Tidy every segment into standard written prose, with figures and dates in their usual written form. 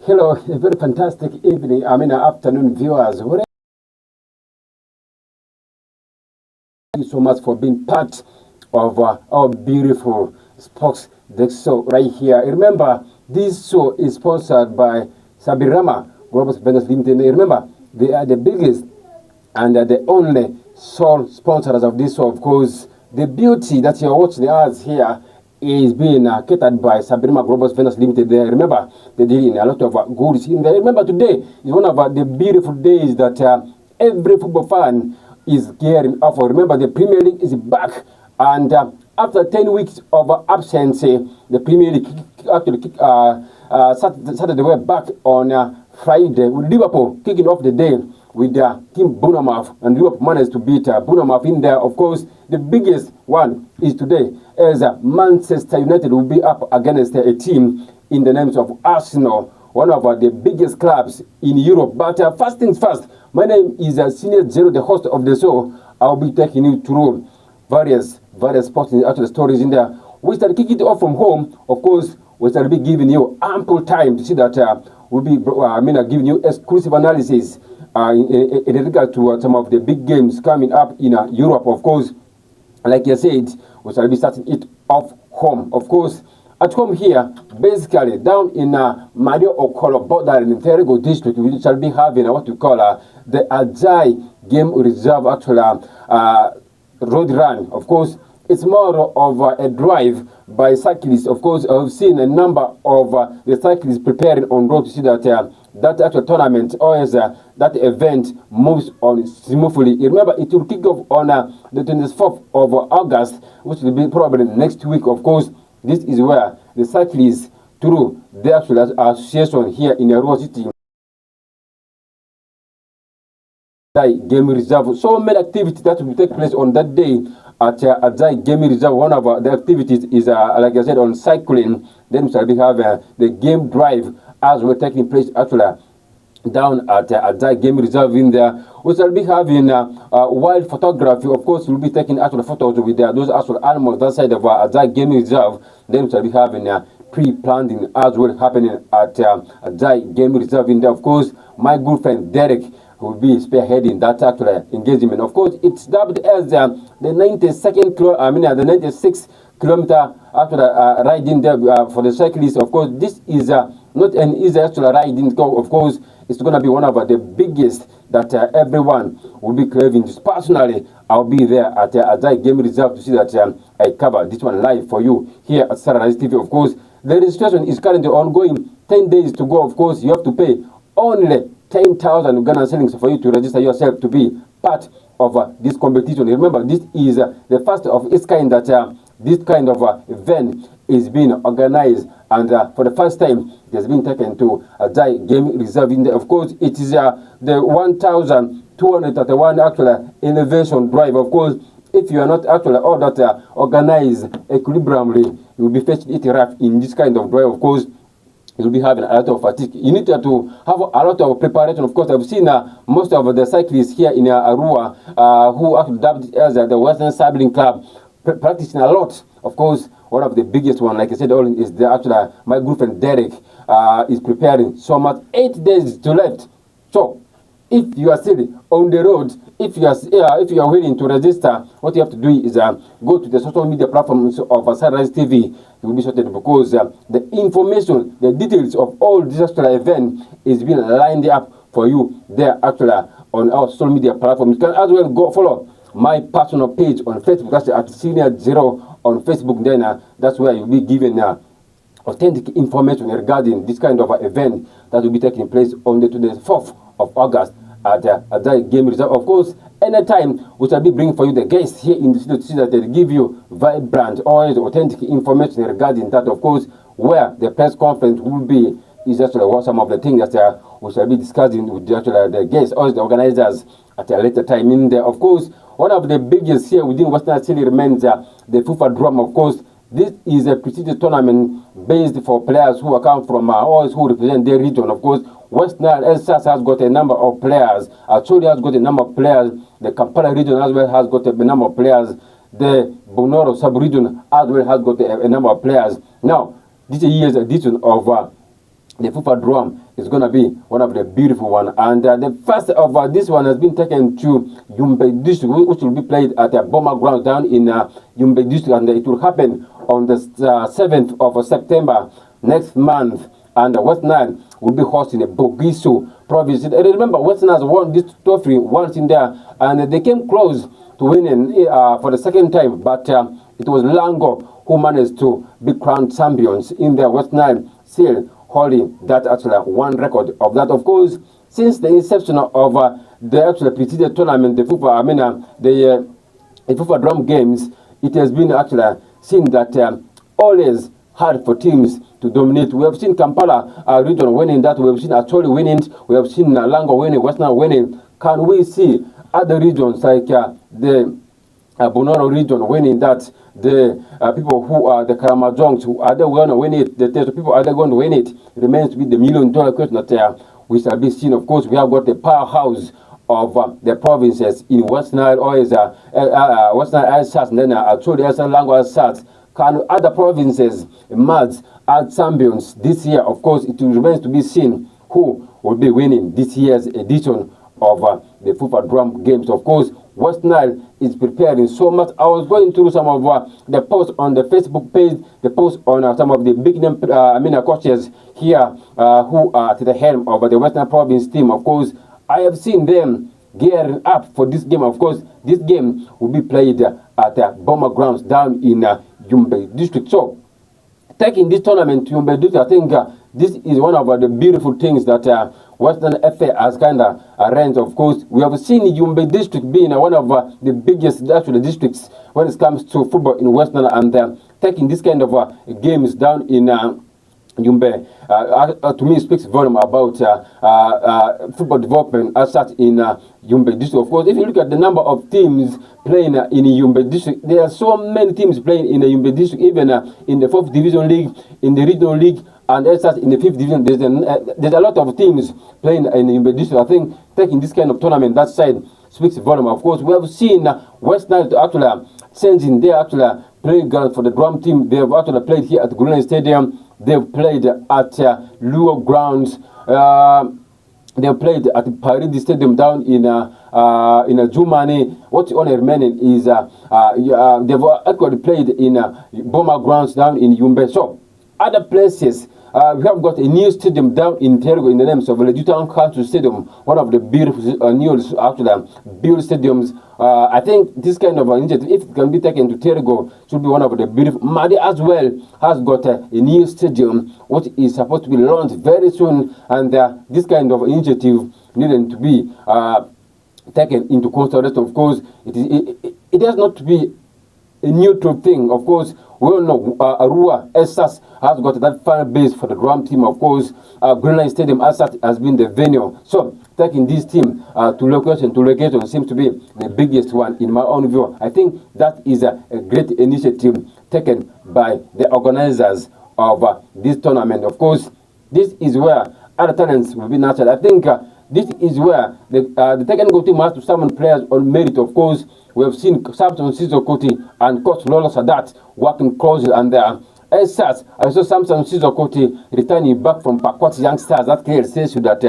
Hello, a very fantastic evening, afternoon viewers. Thank you so much for being part of our beautiful Sports Deck show right here. Remember, this show is sponsored by Sabirama Global Ventures Limited. Remember, they are the biggest and the only sole sponsors of this show. Of course, the beauty that you're watching us here is being catered by Sabirama Global Ventures Limited. Remember, they did a lot of goods in there. Remember, today is one of the beautiful days that every football fan is gearing up for. Remember, the Premier League is back, and after 10 weeks of absence, the Premier League actually started the way back on Friday with Liverpool kicking off the day with Team Bournemouth, and Liverpool managed to beat Bournemouth in there. Of course, the biggest one is today, as Manchester United will be up against a team in the names of Arsenal, one of the biggest clubs in Europe. But first things first, my name is Senior Zero, the host of the show. I'll be taking you through various sports stories in there. We start kicking it off from home. Of course, we start be giving you ample time to see that we'll be giving you exclusive analysis in regard to some of the big games coming up in Europe. Of course, like I said, we shall be starting it off home. Of course, at home here, basically down in Mario Okolo border in Terego district, we shall be having what we call the Ajay Game Reserve road run. Of course, it's more of a drive by cyclists. Of course, I've seen a number of the cyclists preparing on road to see that that actual tournament or as that event moves on smoothly. Remember, it will kick off on the 24th of August, which will be probably next week. Of course, this is where the cyclists, through the actual association here in Arua City, Game Reserve, so many activities that will take place on that day at Ajay Game Reserve. One of the activities is, like I said, on cycling. Then we shall be having the game drive as we're taking place actually down at Ajay Game Reserve in there. We shall be having wild photography. Of course, we'll be taking actual photos with those actual animals that side of Ajay Game Reserve. Then we shall be having pre-planting as well happening at Ajay Game Reserve in there. Of course, my good friend Derek will be spearheading that actual engagement. Of course, it's dubbed as the 96 kilometer actual riding there for the cyclists. Of course, this is not an easy actual riding go. Of course, it's going to be one of the biggest that everyone will be craving. Just personally, I'll be there at Ajay Game Reserve to see that I cover this one live for you here at Sararights TV. Of course, the registration is currently ongoing. 10 days to go. Of course, you have to pay only 10,000 Ghana cedis for you to register yourself to be part of this competition. Remember, this is the first of its kind that this kind of event is being organized, and for the first time it has been taken to Ajay Game Reserve in there. Of course, it is the 1,231 actual elevation drive. Of course, if you are not actually all that organized equilibriumly, you will be facing it rough in this kind of drive. Of course, you'll be having a lot of fatigue. You need to have a lot of preparation. Of course, I've seen most of the cyclists here in Arua who actually dubbed it as the Western Cycling Club practicing a lot. Of course, one of the biggest one, like I said, is the actual my good friend Derek is preparing so much. 8 days to left. So, if you are still on the road, if you are willing to register, what you have to do is go to the social media platforms of Sararights TV. It will be sorted because the information, the details of all this actual event is being lined up for you there actually on our social media platforms. You can as well go follow my personal page on Facebook. That's at Senior Zero on Facebook. Then that's where you'll be given authentic information regarding this kind of event that will be taking place on the 24th of August at the Game Reserve. Of course, anytime we shall be bringing for you the guests here in the studio to see that they give you vibrant, always authentic information regarding that. Of course, where the press conference will be is actually what some of the things that we shall be discussing with the guests or the organizers at a later time in there. Of course, one of the biggest here within Western City remains the FIFA Drum. Of course, this is a prestigious tournament based for players who come from always who represent their region. Of course, West Nile has got a number of players. Acholi has got a number of players. The Kampala region as well has got a number of players. The Bonoro sub-region as well has got a number of players. Now, this year's edition of the FIFA drum is going to be one of the beautiful one. And the first of this one has been taken to Yumbe District, which will be played at the Boma Ground down in Yumbe District, and it will happen on the 7th of September next month. And West Nile will be hosting a Bogiso province. Remember, West Nile has won this trophy once in there, and they came close to winning for the second time, but it was Lango who managed to be crowned champions in the West Nile, still holding that actually one record of that. Of course, since the inception of the actually preceded tournament, the FIFA, the FIFA Drum Games, it has been actually seen that always hard for teams to dominate. We have seen Kampala region winning that. We have seen Acholi winning. We have seen Lango winning, West Nile winning. Can we see other regions like the Bonoro region winning that? The people who are the Karamajongs, who are they going to win it? The people are they going to win it? It remains to be the million-dollar question that we shall be seen. Of course, we have got the powerhouse of the provinces in West Nile, or is West Nile Assats, and then Acholi Assats, Lango Assats. Can other provinces emerge as champions this year? Of course, it remains to be seen who will be winning this year's edition of the FIFA Drum Games. Of course, West Nile is preparing so much. I was going through some of the posts on the Facebook page, the posts on some of the big name coaches here who are to the helm of the Western Province team. Of course, I have seen them gearing up for this game. Of course, this game will be played at Boma Grounds down in Yumbe District. So, taking this tournament to Yumbe District, I think this is one of the beautiful things that Western FA has kind of arranged. Of course, we have seen Yumbe District being one of the biggest actually districts when it comes to football in Western, and taking this kind of games down in Yumbe, to me, speaks volume about football development as such in Yumbe District. Of course, if you look at the number of teams playing in Yumbe District, there are so many teams playing in the Yumbe District, even in the 4th Division League, in the Regional League, and as such in the 5th Division. There's a lot of teams playing in Yumbe District. I think taking this kind of tournament, that side speaks volume. Of course, we have seen West Nile to actually changing their actually playing ground for the drum team. They have actually played here at Gulani Stadium. They've played at Luo Grounds. They've played at Paridi Stadium down in Jumani. What's only remaining is they've actually played in Boma Grounds down in Yumbe. So other places, we have got a new stadium down in Tergo in the name of Lejutan Country Stadium, one of the beautiful new actually built stadiums. I think this kind of initiative, if it can be taken to Tergo, should be one of the beautiful. Madi as well has got a new stadium which is supposed to be launched very soon, and this kind of initiative needed to be taken into consideration. Of course, it has not to be a neutral thing. Of course, we all know Arua Assats has got that fan base for the drum team. Of course, Greenland Stadium Assats has been the venue. So taking this team to location seems to be the biggest one in my own view. I think that is a great initiative taken by the organizers of this tournament. Of course, this is where other talents will be nurtured. I think this is where the technical team has to summon players on merit. Of course, we have seen Samson Sizokoti and Coach Lolo Sadat working closely, and as such, I saw Samson Sizokoti returning back from Pakwat's Young Stars. That clearly says you that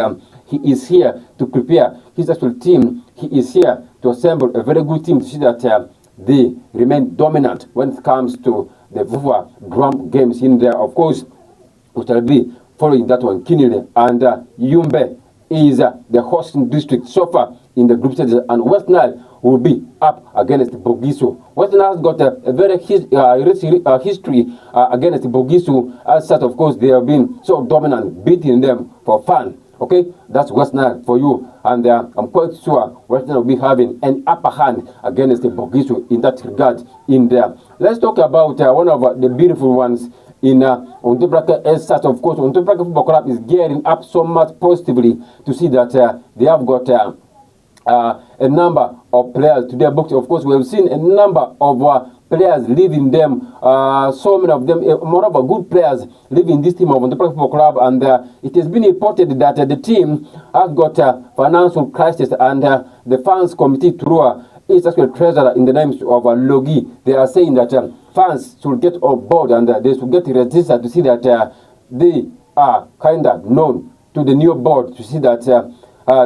he is here to prepare his actual team. He is here to assemble a very good team to see that they remain dominant when it comes to the FIFA Drum Games in there. Of course, we shall be following that one keenly, and Yumbe is the hosting district so far in the group stages, and West Nile will be up against Bogiso. West Nile has got a very rich history against Bogiso. As such, of course, they have been so dominant, beating them for fun. Okay, that's West Nile for you, and I'm quite sure West Nile will be having an upper hand against the Bogiso in that regard in there. Let's talk about one of the beautiful ones in Ontebraka. As such, of course, Ontebraka Football Club is gearing up so much positively to see that they have got a number of players to their books. Of course, we have seen a number of players leaving them, so many of them, more of good players leaving this team of Ontebraka Football Club, and it has been reported that the team has got a financial crisis, and the fans committee through its actual treasurer in the name of Logi, they are saying that fans should get on board and they should get registered to see that they are kind of known to the new board to see that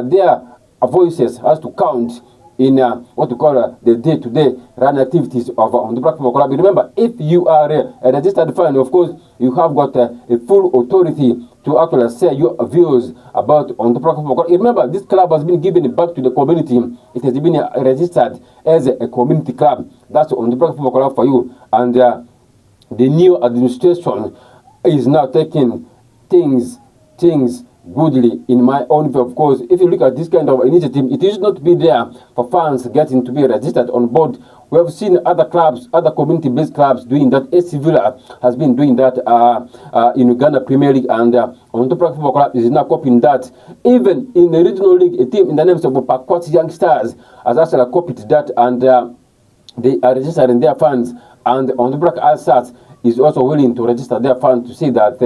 their voices has to count in what we call the day-to-day run activities of on the Black Football Club. Remember, if you are a registered fan, of course, you have got a full authority to actually say your views about on the Black Football Club. Remember, this club has been given back to the community. It has been registered as a community club. That's on the Black Football Club for you. And the new administration is now taking things goodly in my own view. Of course, if you look at this kind of initiative, it is not be there for fans getting to be registered on board. We have seen other clubs, other community-based clubs doing that. AC Villa has been doing that in Uganda Premier League, and on the Football Club is now copying that. Even in the regional league, a team in the name of Pakwat Young Stars has actually copied that, and they are registering their fans. And on the Black Assets is also willing to register their fans to see that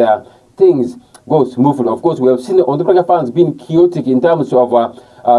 things go smoothly. Of course, we have seen on the Black fans being chaotic in terms of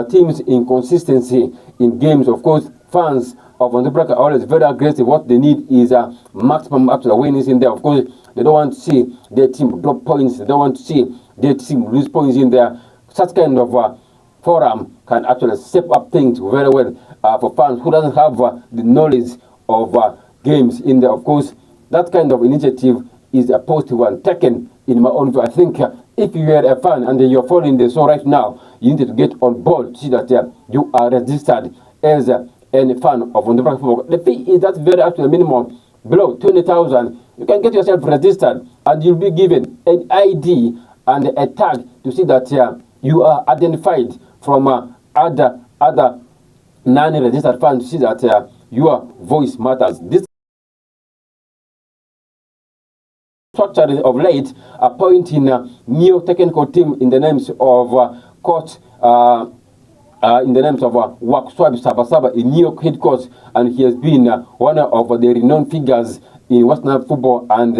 teams' inconsistency in games. Of course, fans of on the Black are always very aggressive. What they need is maximum actual winnings in there. Of course, they don't want to see their team drop points. They don't want to see their team lose points in there. Such kind of forum can actually step up things very well for fans who doesn't have the knowledge of games in there. Of course, that kind of initiative is a positive one taken in my own view. I think if you are a fan and you're following the show right now, you need to get on board to see that you are registered as a fan of the Black Football. The fee is that very actual minimum below 20,000. You can get yourself registered and you'll be given an ID and a tag to see that you are identified from other non-registered fans to see that your voice matters. This structure of late appointing a new technical team in the names of coach in the names of Wakswab Sabasaba, a new head coach, and he has been one of the renowned figures in Western football, and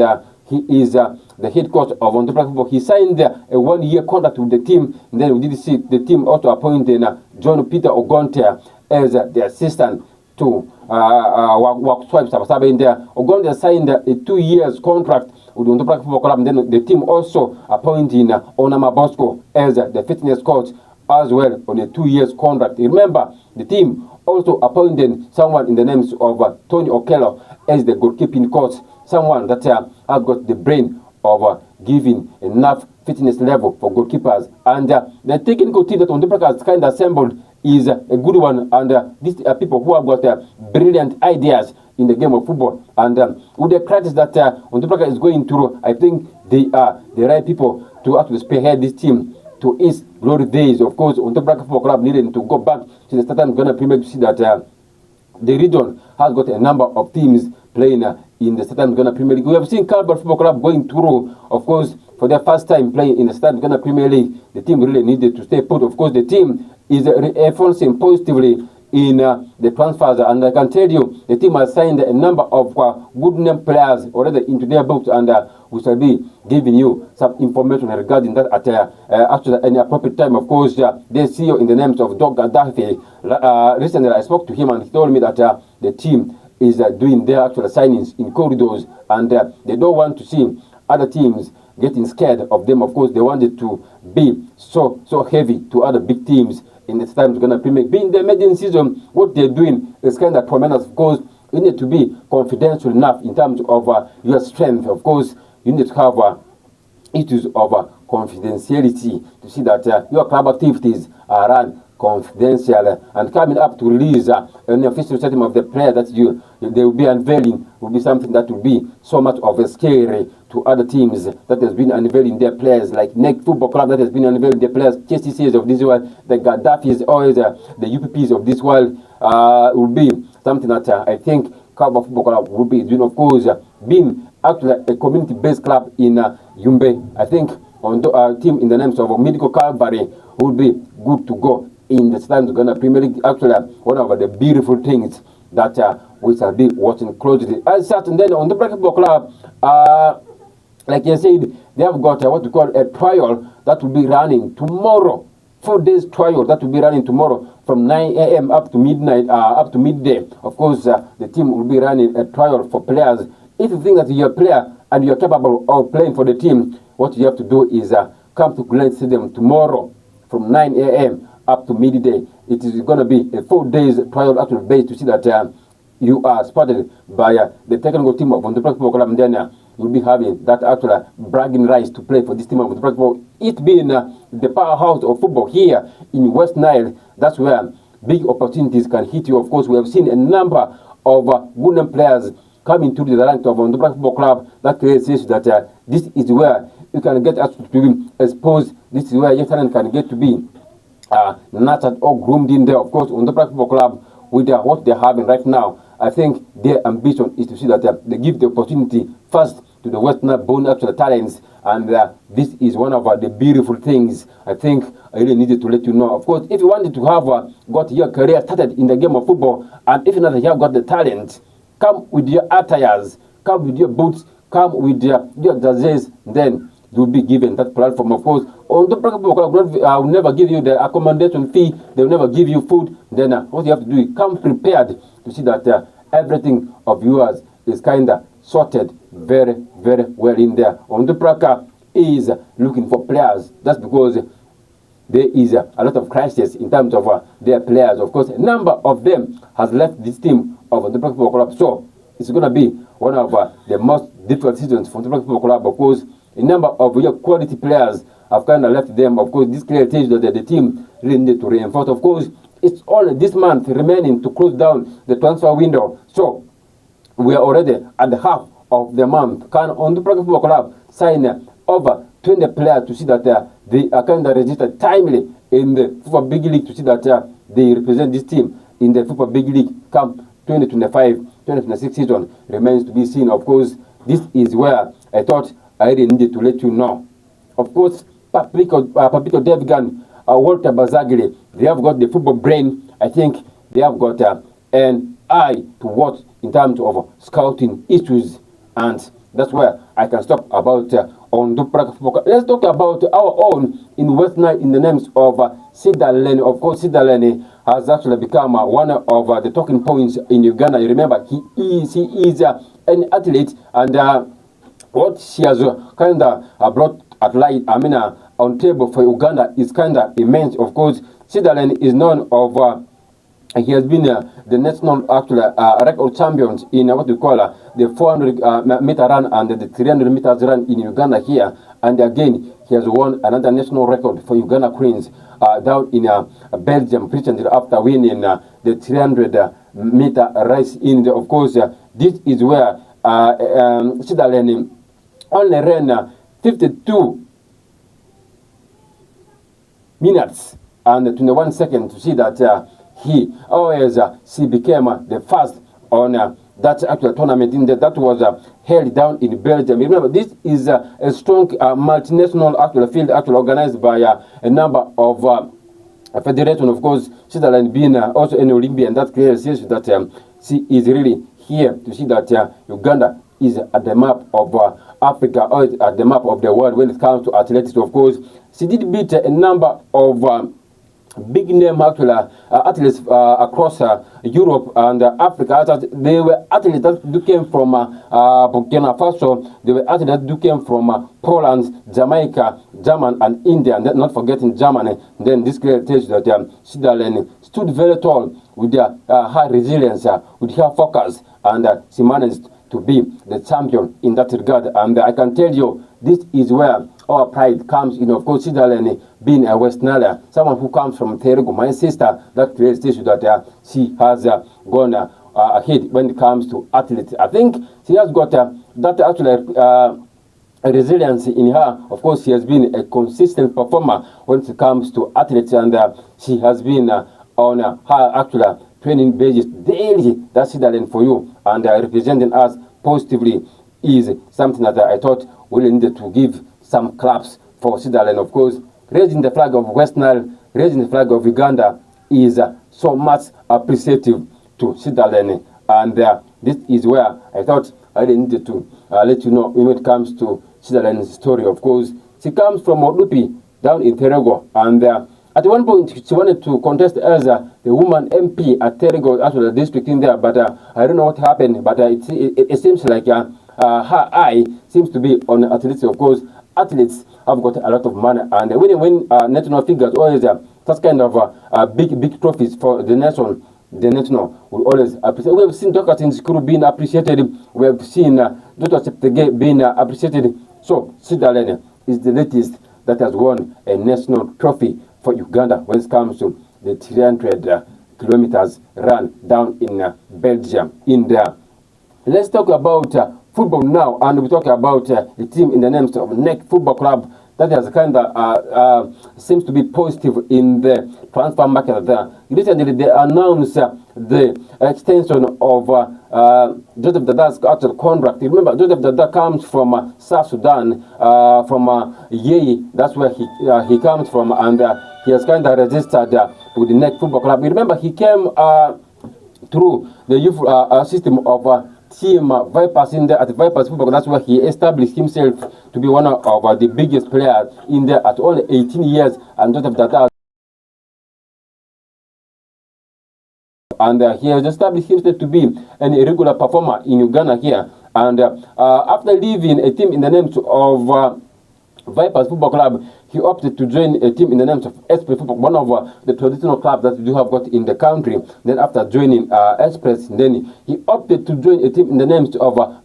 he is the head coach of Black Football. He signed a one-year contract with the team, and then we did see the team also appointing John Peter Ogonte as the assistant to Wakswab Sabasaba in there. Ogonte signed a 2 years contract with the Black Football Club, and then the team also appointing Onama Bosco as the fitness coach as well on a 2 years contract. Remember, the team also appointed someone in the names of Tony Okello as the goalkeeping coach, someone that has got the brain of giving enough fitness level for goalkeepers. And the technical team that Ondupaka has kind of assembled is a good one, and these are people who have got brilliant ideas in the game of football. And with the crisis that Ondupaka is going through, I think they are the right people to actually spearhead this team to its glory days. Of course, on the Black Football Club needed to go back to the Southern Ghana Premier to see that the region has got a number of teams playing in the Southern Ghana Premier League. We have seen Calvert Football Club going through, of course, for their first time playing in the Southern Ghana Premier League. The team really needed to stay put. Of course, the team is reinforcing positively in the transfers, and I can tell you the team has signed a number of good name players already into their books, and we shall be giving you some information regarding that at actually any appropriate time. Of course, the CEO in the names of Doug Gaddafi, recently I spoke to him and he told me that the team is doing their actual signings in corridors, and they don't want to see other teams getting scared of them. Of course, they wanted to be so heavy to other big teams in the time it's going to be being the emergency season. What they're doing is kind of tremendous. Of course, you need to be confidential enough in terms of your strength. Of course, you need to have issues of confidentiality to see that your club activities are run confidential. And coming up to release an official statement of the player that they will be unveiling will be something that will be so much of a scary to other teams that has been unveiling their players, like Neck Football Club that has been unveiling their players, KCCs of this world, the Gaddafis, always the UPPs of this world. Will be something that I think Calvert Football Club will be doing. Of course, being actually a community-based club in Yumbe, I think on the team in the names of Medical Calvary would be good to go in the Southern Ghana Premier League. Actually, one of the beautiful things that we shall be watching closely. As such, and then on the Black Football Club, like I said, they have got what we call a trial that will be running tomorrow. 4 days trial that will be running tomorrow from 9 a.m. up to midnight, up to midday. Of course, the team will be running a trial for players. If you think that you're a player and you're capable of playing for the team, what you have to do is come to Glen Stadium tomorrow from 9 a.m. up to midday. It is going to be a 4 days trial actual base to see that you are spotted by the technical team of the Football Club, and then you'll be having that actual bragging rights to play for this team of the Football. It being the powerhouse of football here in West Nile, that's where big opportunities can hit you. Of course, we have seen a number of good players coming to the ranks of the Football Club. That clearly says that this is where you can get to be exposed. This is where your talent can get to be nurtured or groomed in there. Of course, on the Football Club, with what they're having right now, I think their ambition is to see that they give the opportunity first to the Western born actual talents, and this is one of the beautiful things I think I really needed to let you know. Of course, if you wanted to have got your career started in the game of football, and if not you have got the talent, come with your attires, come with your boots, come with your jerseys, then you'll be given that platform. Of course, on the Club, I will never give you the accommodation fee, they will never give you food. Then what you have to do is come prepared to see that everything of yours is kind of sorted very, very well in there. On the Praka is looking for players. That's because there is a lot of crisis in terms of their players. Of course, a number of them has left this team of the Football Club. So it's going to be one of the most difficult seasons for the Football Club, because a number of your quality players have kind of left them. Of course, this clearly tells you that the team really need to reinforce. Of course, it's only this month remaining to close down the transfer window. So we are already at the half of the month. Can on the Football Club sign over 20 players to see that they are kind of registered timely in the Football Big League, to see that they represent this team in the Football Big League come 2025-2026 season remains to be seen. Of course, this is where I thought I really needed to let you know. Of course, Papito Devgan, Walter Bazagli, they have got the football brain. I think they have got an eye to watch in terms of scouting issues, and that's where I can stop about on the Football. Let's talk about our own in West Nile in the names of Sidaleni. Of course, Sidaleni has actually become one of the talking points in Uganda. You remember, he is an athlete, and what she has kind of brought at light, on table for Uganda is kind of immense. Of course, Sidaleni is known of he has been the national record champions in what we call the 400 meter run and the 300 meters run in Uganda here. And again, he has won another national record for Uganda Queens down in Belgium recently after winning the 300 meter race in the, of course, this is where Sidaleni only ran 52 minutes and 21 seconds to see that she became the first on that actual tournament in that was held down in Belgium. Remember, this is a strong multinational field organized by a number of federation. Of course, Switzerland being also an Olympian, that clearly says that she is really here to see that Uganda is at the map of Africa, or at the map of the world when it comes to athletics. Of course, she did beat a number of big name athletes across Europe and Africa. They were athletes that came from Burkina Faso. They were athletes that came from Poland, Jamaica, Germany, and India. And not forgetting Germany. Then this clearly tells you that Sidaleni stood very tall with their high resilience, with her focus, and she managed to be the champion in that regard. And I can tell you, this is where our pride comes in. Of course, Sidaleni being a West Nile, someone who comes from Terego, my sister, that clearly tells you that she has gone ahead when it comes to athletes. I think she has got that actually resilience in her. Of course, she has been a consistent performer when it comes to athletes, and she has been on her actual training basis daily. That's Sidaleni for you, and representing us positively is something that I thought we needed to give some claps for Sidaleni. Of course, raising the flag of West Nile, raising the flag of Uganda is so much appreciative to Sidaleni, and this is where I thought I needed to let you know when it comes to Sidaleni's story. Of course, she comes from Olupi down in Terego, and at one point she wanted to contest as the woman MP at Terego, actually the district in there, but I don't know what happened, but it seems like her eye seems to be on athletics. Of course, athletes have got a lot of money, and when national figures always such kind of big trophies for the nation. The national will always appreciate. We have seen Dr. Tinskuru being appreciated. We have seen Dr. Cheptegei being appreciated. So, Sidalene is the latest that has won a national trophy for Uganda when it comes to the 300 kilometers run down in Belgium. Let's talk about football now, and we talk about a team in the names of NEC Football Club that has kind of seems to be positive in the transfer market there. Recently, they announced the extension of Joseph Dada's actual contract. You remember, Joseph Dada comes from South Sudan, from Yei. That's where he comes from, and he has kind of registered with the NEC Football Club. You remember, he came through the youth system of team Vipers in there at Vipers Football. That's where he established himself to be one of the biggest players in there at only 18 years, and Joseph Dada. And he has established himself to be an irregular performer in Uganda here. And after leaving a team in the names of Vipers Football Club, he opted to join a team in the names of Express Football, one of the traditional clubs that we do have got in the country. Then after joining Express, then he opted to join a team in the names of a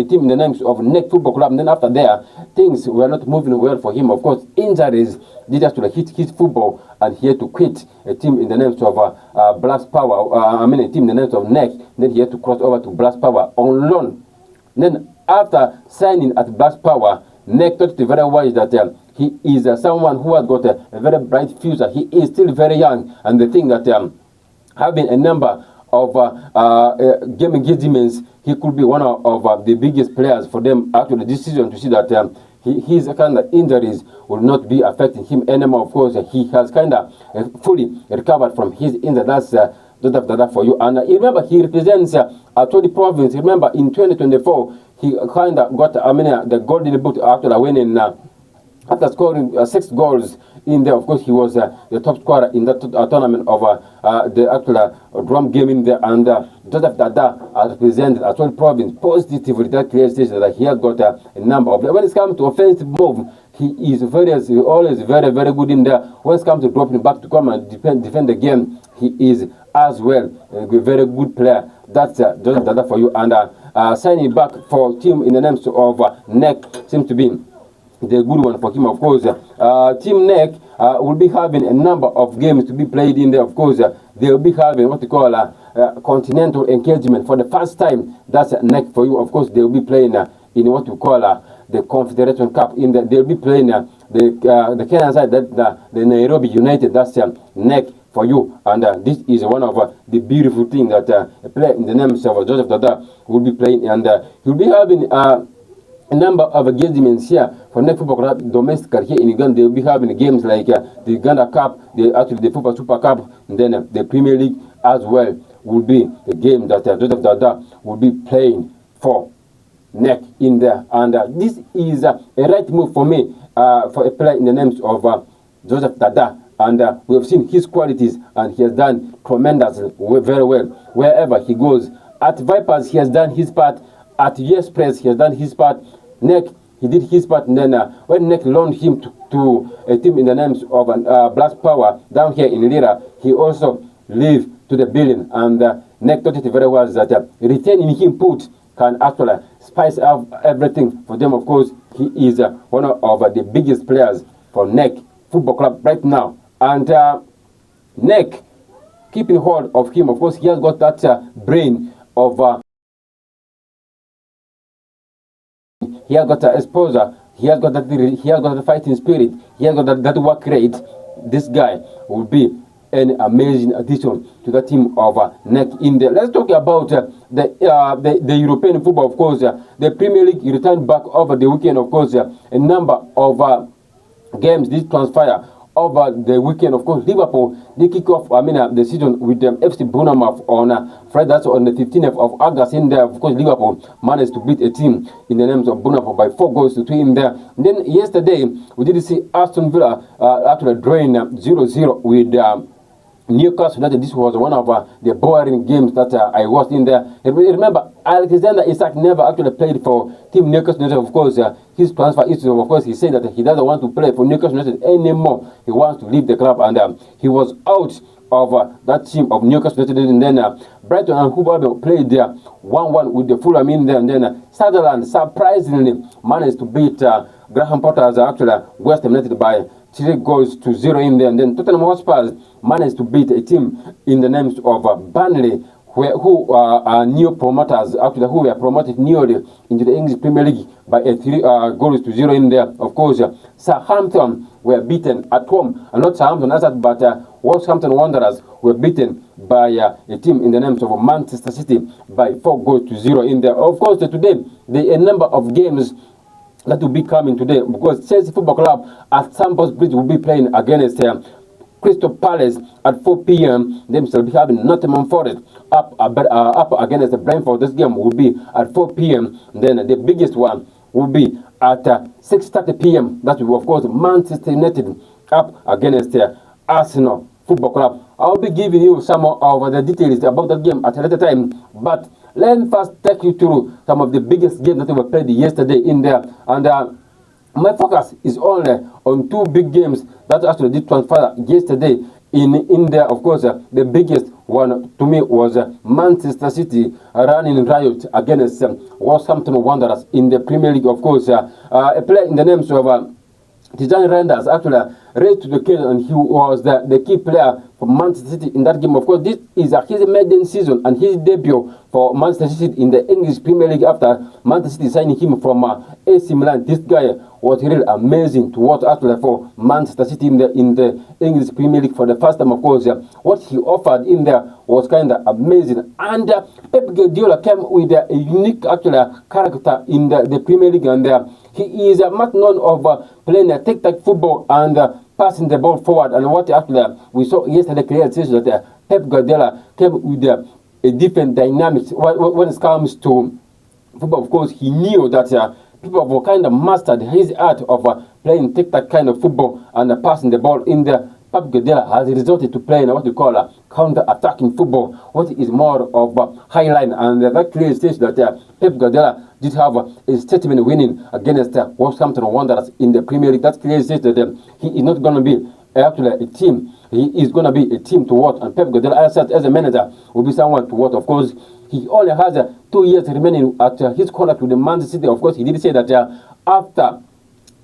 team in the names of NEC Football Club. And then after there, things were not moving well for him. Of course, injuries did actually hit his football, and he had to quit a team in the names of Blast Power. A team in the names of NEC. Then he had to cross over to Blast Power on loan. Then after signing at Blast Power, NEC thought it very wise that he is someone who has got a very bright future. He is still very young, and they think that having a number of game engagements, he could be one of the biggest players for them. Actually, this season, to see that his kind of injuries will not be affecting him anymore. Of course, he has kind of fully recovered from his injury. That's Dada for you. And you remember, he represents Atodi province. Remember, in 2024, he kind of got the golden boot after winning, after scoring 6 goals in there. Of course, he was the top scorer in that tournament of the actual drum game in there. And Joseph Dada represented Atoli province positively. That clear stage that he has got a number of. When it comes to offensive move, he is always very, very good in there. When it comes to dropping back to come and defend the game, he is as well a very good player. That's Joseph Dada for you. And signing back for team in the names of NEC seems to be the good one for him. Of course, Team NEC will be having a number of games to be played in there. Of course, they will be having what we call continental engagement for the first time. That's NEC for you. Of course, they will be playing in what we call the Confederation Cup. In the, they'll be playing the Kenyan side, the Nairobi United. That's NEC for you. And this is one of the beautiful things that a player in the name of Joseph Dada will be playing, and he'll be having a number of engagements here for NEC Football Club domestically here in Uganda. They'll be having games like the Uganda Cup, the Football Super Cup, and then the Premier League as well will be the game that Joseph Dada will be playing for NEC in there. And this is a right move for me for a player in the names of Joseph Dada. And we have seen his qualities, and he has done tremendously very well wherever he goes. At Vipers, he has done his part. At US Press, he has done his part. NEC, he did his part. And then when NEC loaned him to a team in the names of Blast Power down here in Lira, he also lived to the billion. And NEC thought it very well that retaining him put can actually spice up everything for them. Of course, he is one of the biggest players for NEC Football Club right now. And NEC keeping hold of him. Of course, he has got that brain of he has got exposure. He has got that. He has got the fighting spirit. He has got that work rate. This guy will be an amazing addition to the team of NEC in there. Let's talk about the European football. Of course, the Premier League returned back over the weekend. Of course, a number of games did transpire over the weekend. Of course, Liverpool, they kick off the season with FC Bournemouth on Friday. That's on the 15th of August in there. Of course, Liverpool managed to beat a team in the names of Bournemouth by 4 goals to 3 in there. And then yesterday, we did see Aston Villa actually drawing 0-0 with Newcastle United, this was one of the boring games that I watched in there. Remember, Alexander Isak never actually played for Team Newcastle United. Of course, his transfer issue, of course, he said that he doesn't want to play for Newcastle United anymore. He wants to leave the club, and he was out of that team of Newcastle United. And then Brighton and Hove Albion played there 1-1 with the Fulham in there. And then Sunderland surprisingly managed to beat Graham Potter's actually West Ham United by 3-0 in there. And then Tottenham Hotspur managed to beat a team in the names of Burnley, who are new promoters, actually, who were promoted newly into the English Premier League by 3-0 in there. Of course, Southampton were beaten at home, and not Southampton as that, but Wolverhampton Wanderers were beaten by a team in the names of Manchester City by 4-0 in there. Of course, today, a number of games that will be coming today, because Chelsea Football Club at Stamford Bridge will be playing against Crystal Palace at 4 p.m. They shall be having Nottingham Forest up against Brentford. This game will be at 4 p.m. Then the biggest one will be at 6:30 p.m. That will, of course, Manchester United up against Arsenal Football Club. I'll be giving you some of the details about that game at a later time, but let me first take you through some of the biggest games that were played yesterday in there. And my focus is only on two big games that actually did transfer yesterday in there. Of course, the biggest one to me was Manchester City running riot against Wolverhampton Wanderers in the Premier League. Of course, a player in the names of Tijani Reinders actually raised to the occasion, and he was the key player for Manchester City in that game. Of course, this is his maiden season and his debut for Manchester City in the English Premier League after Manchester City signing him from AC Milan. This guy was really amazing to watch actually for Manchester City in the English Premier League for the first time. Of course, what he offered in there was kind of amazing. And Pep Guardiola came with a unique actually character in the Premier League, and he is much known of playing a tic-tac football and passing the ball forward. And what actually we saw yesterday clearly says that Pep Guardiola came with a different dynamics when it comes to football. Of course, he knew that people have kind of mastered his art of playing tic-tac kind of football and passing the ball in there. Pep Guardiola has resorted to playing what we call counter-attacking football, what is more of high line, and that clearly states that Pep Guardiola did have a statement winning against Wolverhampton Wanderers in the Premier League. That clearly states that he is not going to be actually a team. He is going to be a team to watch, and Pep Guardiola as a manager will be someone to watch. Of course, he only has 2 years remaining at his contract with the Manchester City. Of course, he did say that after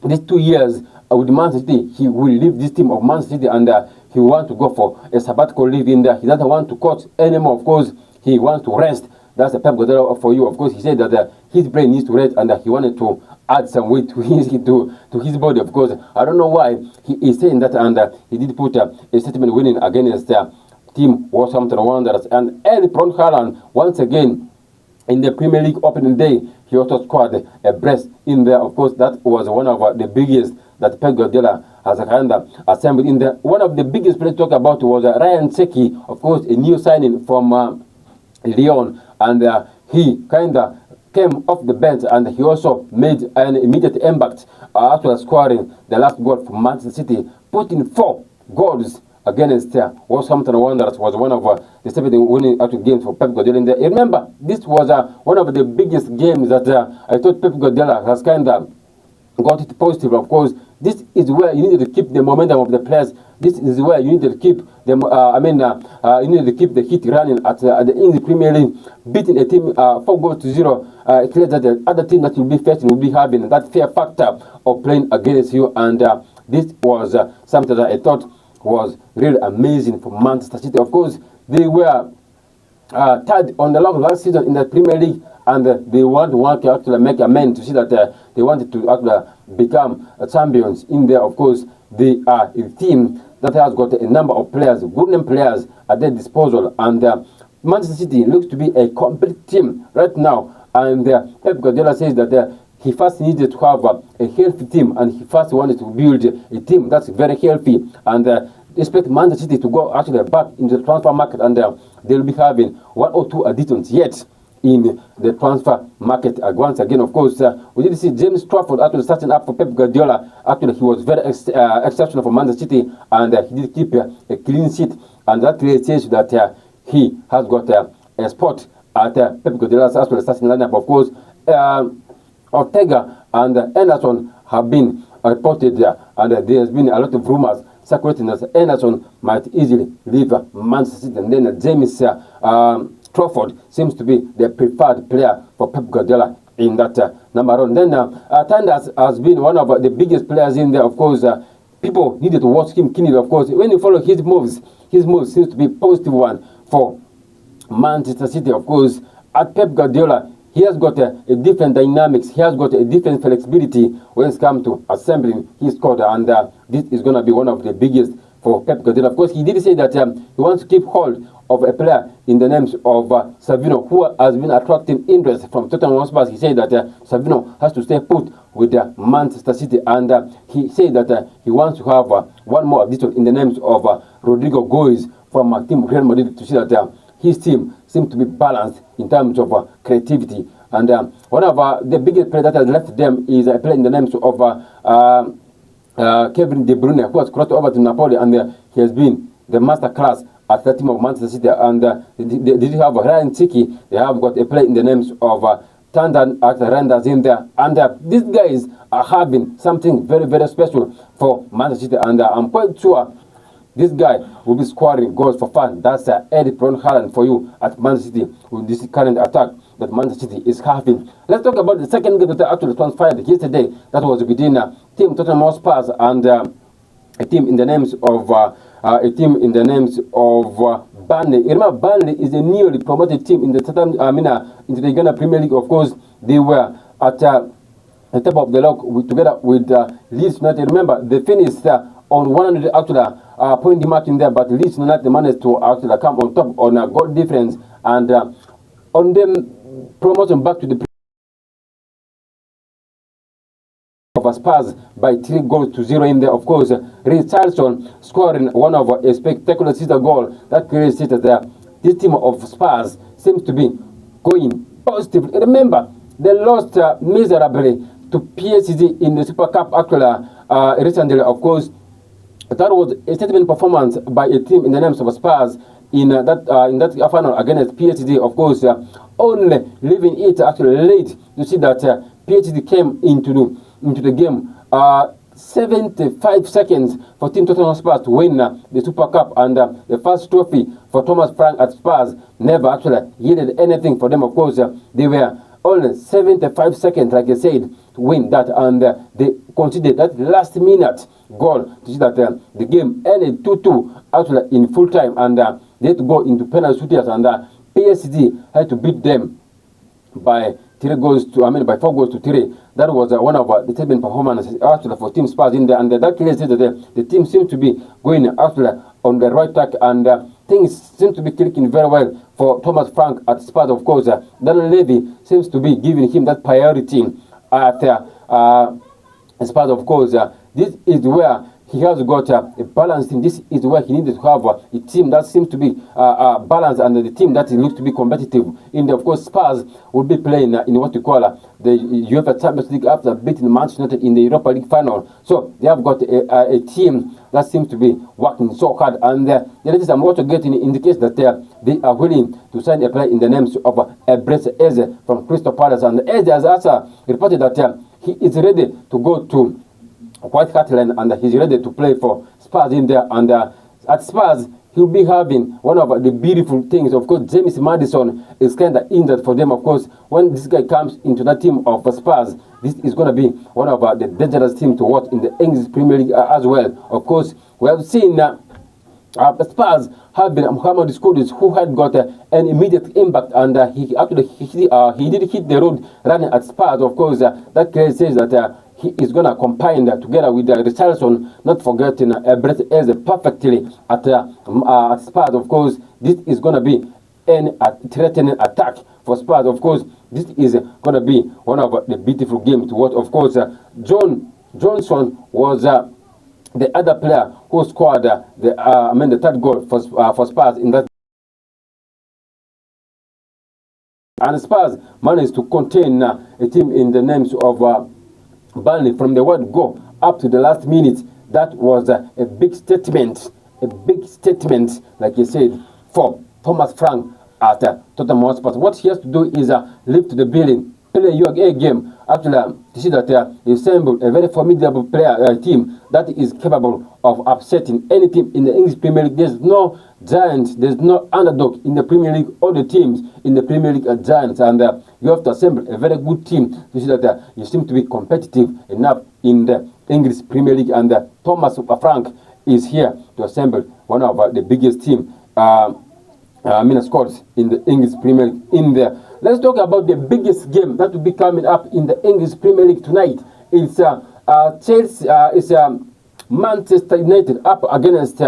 these 2 years with Manchester City, he will leave this team of Manchester City, and he wants to go for a sabbatical leave in there. He doesn't want to coach anymore. Of course, he wants to rest. That's a Pep Guardiola for you. Of course, he said that his brain needs to rest, and he wanted to add some weight to his body. Of course, I don't know why he is saying that, and he did put a statement winning against team Wolverhampton Wanderers. And Erling Braut Haaland, once again, in the Premier League opening day, he also scored a brace in there. Of course, that was one of the biggest that Pep Guardiola has kind of assembled in there. One of the biggest players to talk about was Ryan Cherki, of course, a new signing from Lyon, and he kind of came off the bench, and he also made an immediate impact after scoring the last goal for Manchester City, putting 4 goals against Wolverhampton Wanderers. Was one of the 7 winning actual games for Pep Guardiola in there. Remember, this was one of the biggest games that I thought Pep Guardiola has kind of got it positive. Of course, this is where you need to keep the momentum of the players. This is where you need to keep them. You need to keep the heat running at the English Premier League, beating a team 4-0. It clear that the other team that you'll be facing will be having that fear factor of playing against you, and this was something that I thought was really amazing for Manchester City. Of course, they were third on the log last season in the Premier League, and they want to actually make amends to see that they wanted to actually become champions in there. Of course, they are a team that has got a number of players, good name players at their disposal, and Manchester City looks to be a complete team right now. And Pep Guardiola says that he first needed to have a healthy team, and he first wanted to build a team that's very healthy, and expect Manchester City to go actually back into the transfer market, and they'll be having 1 or 2 additions yet in the transfer market. Once again, of course, we did see James Trafford actually starting up for Pep Guardiola. Actually, he was very exceptional for Manchester City, and he did keep a clean sheet and that clearly says that he has got a spot at Pep Guardiola's actual starting lineup. Of course, Ortega and Anderson have been reported there, and there has been a lot of rumors circulating that Anderson might easily leave Manchester City, and then James Trafford seems to be the preferred player for Pep Guardiola in that number one. Then Tanders has been one of the biggest players in there. Of course, people needed to watch him keenly. Of course, when you follow his moves seems to be a positive one for Manchester City. Of course, at Pep Guardiola, he has got a different dynamics. He has got a different flexibility when it comes to assembling his squad, and this is going to be one of the biggest for Pep Guardiola. Of course, he did say that he wants to keep hold of a player in the names of Savino, who has been attracting interest from Tottenham Hotspur. He said that Savino has to stay put with Manchester City, and he said that he wants to have one more addition in the names of Rodrigo Goes from team Real Madrid, to see that his team seems to be balanced in terms of creativity. And one of the biggest players that has left them is a player in the names of Kevin De Bruyne, who has crossed over to Napoli, and he has been the master class at the team of Manchester City. And they have Ryan Tiki. They have got a player in the names of Tandan Renders in there. And these guys are having something very, very special for Manchester City. And I'm quite sure this guy will be scoring goals for fun. That's Eddie Brown Haaland for you at Manchester City with this current attack that Manchester City is having. Let's talk about the second game that actually transpired yesterday. That was between team Tottenham Hotspur and a team in the names of Burnley. You remember, Burnley is a newly promoted team in the into the Ghana Premier League. Of course, they were at the top of the log together with Leeds United. Remember, they finished on 100 actually point mark in there, but Leeds United managed to actually come on top on a goal difference, and on them promotion back to the of Spurs by 3-0 in there. Of course, Richarlison scoring one of a spectacular sister goal that creates it there. This team of Spurs seems to be going positive. Remember, they lost miserably to PSG in the Super Cup actually recently. Of course, that was a statement performance by a team in the names of Spurs in that final against PSG. Of course, only leaving it actually late to see that PSG came into the game 75 seconds for Team Tottenham Spurs to win the Super Cup, and the first trophy for Thomas Frank at Spurs never actually yielded anything for them. Of course, they were only 75 seconds, like I said, to win that, and they conceded that last minute goal to see that the game ended 2-2 actually in full time, and they had to go into penalty shootouts, and PSG had to beat them by 4 goals to 3. That was one of the statement performances actually for Team Spurs in there, and that clearly says that the team seems to be going actually on the right track, and things seem to be clicking very well for Thomas Frank at Spurs. Of course, Daniel Levy seems to be giving him that priority at Spurs. Of course, this is where he has got a balanced team. This is where he needed to have a team that seems to be balanced, and the team that looks to be competitive. In the, of course, Spurs will be playing in what we call the UEFA Champions League after beating Manchester United in the Europa League final. So they have got a team that seems to be working so hard, and the latest I'm also getting indicates that they are willing to sign a player in the names of Ebrese Eze from Crystal Palace, and Eze has also reported that he is ready to go to White Hart Lane, and he's ready to play for Spurs in there. And at Spurs, he'll be having one of the beautiful things. Of course, James Maddison is kind of injured for them. Of course, when this guy comes into that team of Spurs, this is going to be one of the dangerous teams to watch in the English Premier League as well. Of course, we have seen Spurs have been Mohamed Kudus, who had got an immediate impact, and he did hit the road running at Spurs. Of course, that case says that he is going to combine together with Richarlison, not forgetting Brett Eze perfectly at Spurs. Of course, this is going to be a threatening attack for Spurs. Of course, this is going to be one of the beautiful games to watch. Of course, John Johnson was the other player who scored the third goal for Spurs in that. And Spurs managed to contain a team in the names of Burnley from the word go up to the last minute. That was a big statement a big statement, like you said, for Thomas Frank at Tottenham Hotspur. What he has to do is lift the building, play your A game, actually to see that he assembled a very formidable team that is capable of upsetting any team in the English Premier League. There's no giant, there's no underdog in the Premier League. All the teams in the Premier League are giants, and you have to assemble a very good team to see that you seem to be competitive enough in the English Premier League. And Thomas Frank is here to assemble one of the biggest team squads in the English Premier League in there. Let's talk about the biggest game that will be coming up in the English Premier League tonight. It's Chelsea, it's Manchester United up against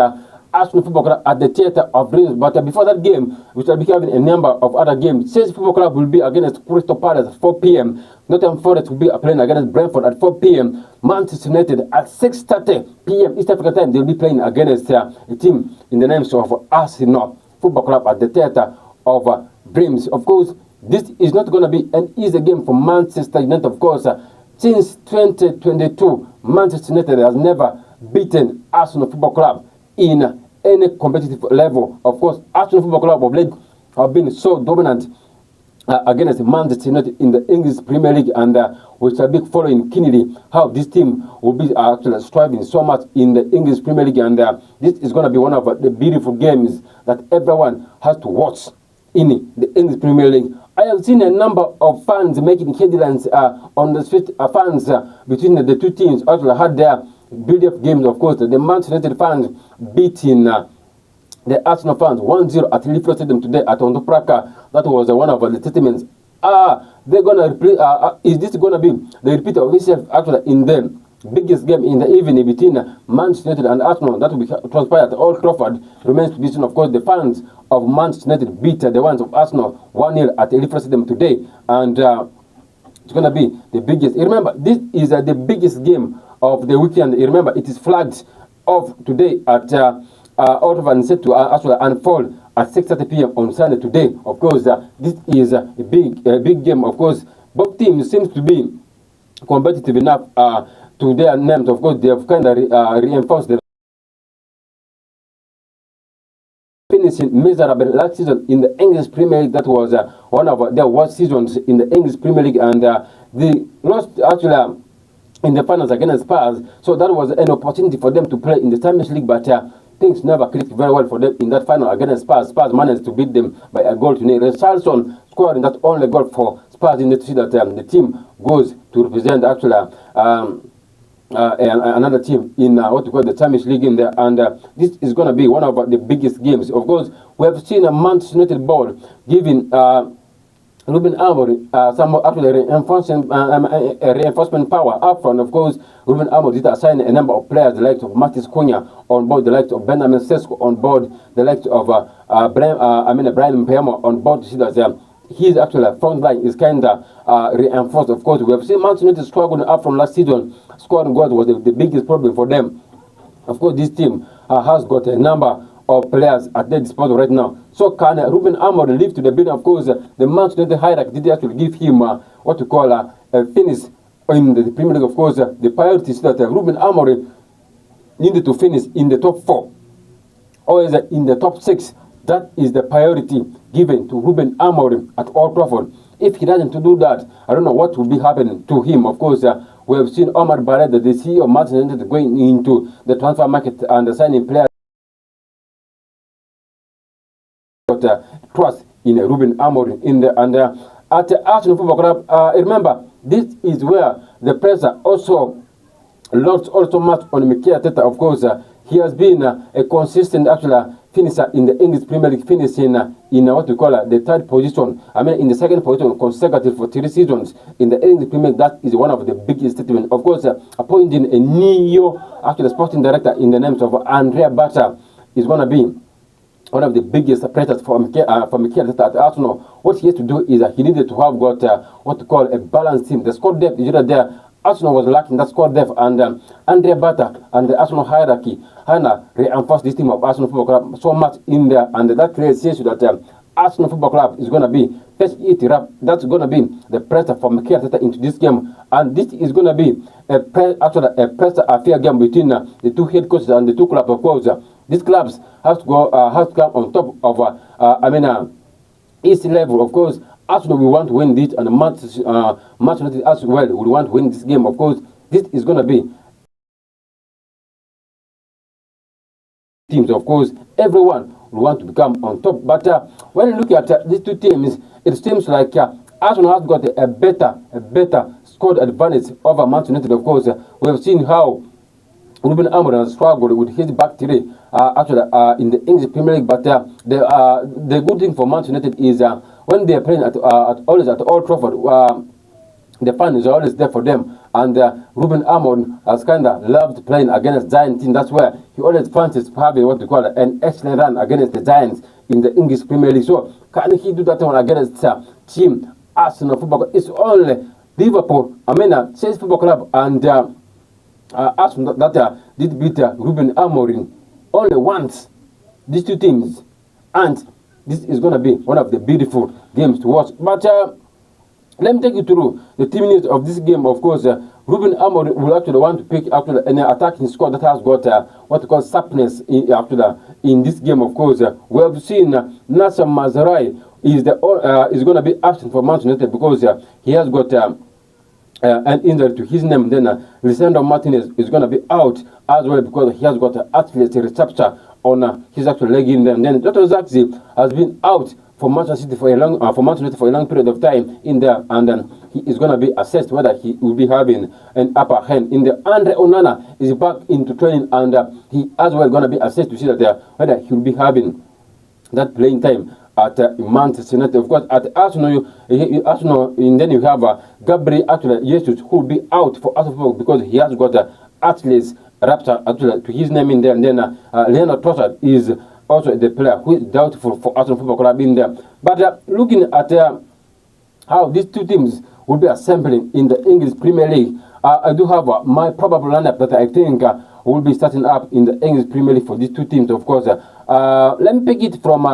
Arsenal Football Club at the Theatre of Dreams. But before that game, we shall be having a number of other games. Chelsea Football Club will be against Crystal Palace at 4 p.m. Nottingham Forest will be playing against Brentford at 4 p.m. Manchester United at 6:30 p.m. East African time, they'll be playing against a team in the names of Arsenal Football Club at the Theatre of Dreams. Of course, this is not going to be an easy game for Manchester United. Of course, since 2022, Manchester United has never beaten Arsenal Football Club in any competitive level. Of course, Arsenal Football Club of late have been so dominant against Manchester United in the English Premier League, and we shall be following keenly how this team will be actually striving so much in the English Premier League. And this is going to be one of the beautiful games that everyone has to watch in the English Premier League. I have seen a number of fans making headlines on the street. Fans between the two teams actually had their build-up games. Of course, the Manchester United fans beating the Arsenal fans 1-0 at Leaflet Stadium today at Ondopraka. That was one of the statements. They're gonna repeat. Is this gonna be the repeat of itself actually in the biggest game in the evening between Manchester United and Arsenal? That will be transpired at Old Trafford. Remains to be seen. Of course, the fans of Manchester United beat the ones of Arsenal 1-0 at Leaflet Stadium today, and it's gonna be the biggest. Remember, this is the biggest game of the weekend. Remember, it is flagged off today at Old Trafford and set to actually unfold at 6:30 p.m. on Sunday today. Of course, this is a big game. Of course, both teams seems to be competitive enough to their names. Of course, they have kind of reinforced the finishing miserable last season in the English Premier League. That was one of their worst seasons in the English Premier League, and they lost actually in the finals against Spurs. So that was an opportunity for them to play in the Champions League, but things never clicked very well for them in that final against Spurs. Spurs managed to beat them by a goal to nil. Richarlison scoring that only goal for Spurs in the to see that the team goes to represent actually another team in what we call the Champions League in there, and this is going to be one of the biggest games. Of course, we have seen a Manchester United board giving Ruben Amorim some actually reinforcement power up front. Of course, Ruben Amorim did assign a number of players, the likes of Matis Cunha on board, the likes of Benjamin Sesko on board, the likes of Brian Mpemo on board to see that his actual front line is kind of reinforced. Of course, we have seen Manchester United struggling up from last season. Scoring goals was the biggest problem for them. Of course, this team has got a number of players at their disposal right now. So can Ruben Amorim live to the building? Of course, the Manchester United hierarchy did actually give him what we call a finish in the Premier League. Of course, the priority is that Ruben Amorim needed to finish in the top 4 or is in the top 6. That is the priority given to Ruben Amorim at Old Trafford. If he doesn't do that, I don't know what will be happening to him. Of course, we have seen Omar Barreda, the CEO of Manchester United, going into the transfer market and signing players. Trust in Ruben Amorim in the and at Arsenal Football Club. Remember, this is where the pressure also lost also much on Mikel Arteta. Of course, he has been a consistent actually finisher in the English Premier League, finishing in what we call the third position. I mean, in the second position consecutive for 3 seasons in the English Premier League. That is one of the biggest statements. Of course, appointing a new actually sporting director in the names of Andrea Bata is going to be one of the biggest pressures for Mikel Arteta at Arsenal. What he has to do is he needed to have got what we call a balanced team. The squad depth is there. Arsenal was lacking that squad depth, and Andrea Bata and the Arsenal hierarchy reinforced this team of Arsenal Football Club so much in there, and that creates issue that Arsenal Football Club is going to be first eat it up. That's going to be the pressure for Mikel Arteta into this game, and this is going to be a pressure affair game between the two head coaches and the two clubs. Of course, these clubs have to go, have to come on top of, East level. Of course, Arsenal will want to win this, and Manchester United as well will want to win this game. Of course, this is going to be teams. Of course, everyone will want to become on top. But when you look at these two teams, it seems like Arsenal has got a better scored advantage over Manchester United. Of course, we have seen how Ruben Amorim has struggled with his back three in the English Premier League. But the good thing for Manchester United is when they are playing at Old Trafford, the fans are always there for them. And Ruben Amorim has kind of loved playing against Giant teams. That's where he always fancies having what we call an excellent run against the Giants in the English Premier League. So can he do that one against team Arsenal Football Club? It's only Liverpool, Chelsea Football Club, and Arsenal that did beat Ruben Amorim only once. These two teams, and this is going to be one of the beautiful games to watch. But let me take you through the 10 minutes of this game. Of course, Ruben Amorim will actually want to pick an attacking squad that has got what we call sharpness in this game. Of course, we have seen Nacer Mazraoui is going to be absent for Manchester United because he has got an injury to his name. Then Lisandro Martinez is going to be out as well because he has got an athlete receptor on his actual leg in there. And then Dr. Zaxi has been out for Manchester City for a long period of time in there, and then he is going to be assessed whether he will be having an upper hand in there. Andre Onana is back into training, and he as well going to be assessed to see that whether he will be having that playing time at Manchester United. Of course, at Arsenal, and then you have Gabriel Jesus, who will be out for Arsenal because he has got athletes rapture to his name in there. And then Leonard Trossard is also the player who is doubtful for Arsenal Football Club in there. But looking at how these two teams will be assembling in the English Premier League, I do have my probable lineup that I think will be starting up in the English Premier League for these two teams. Of course, let me pick it from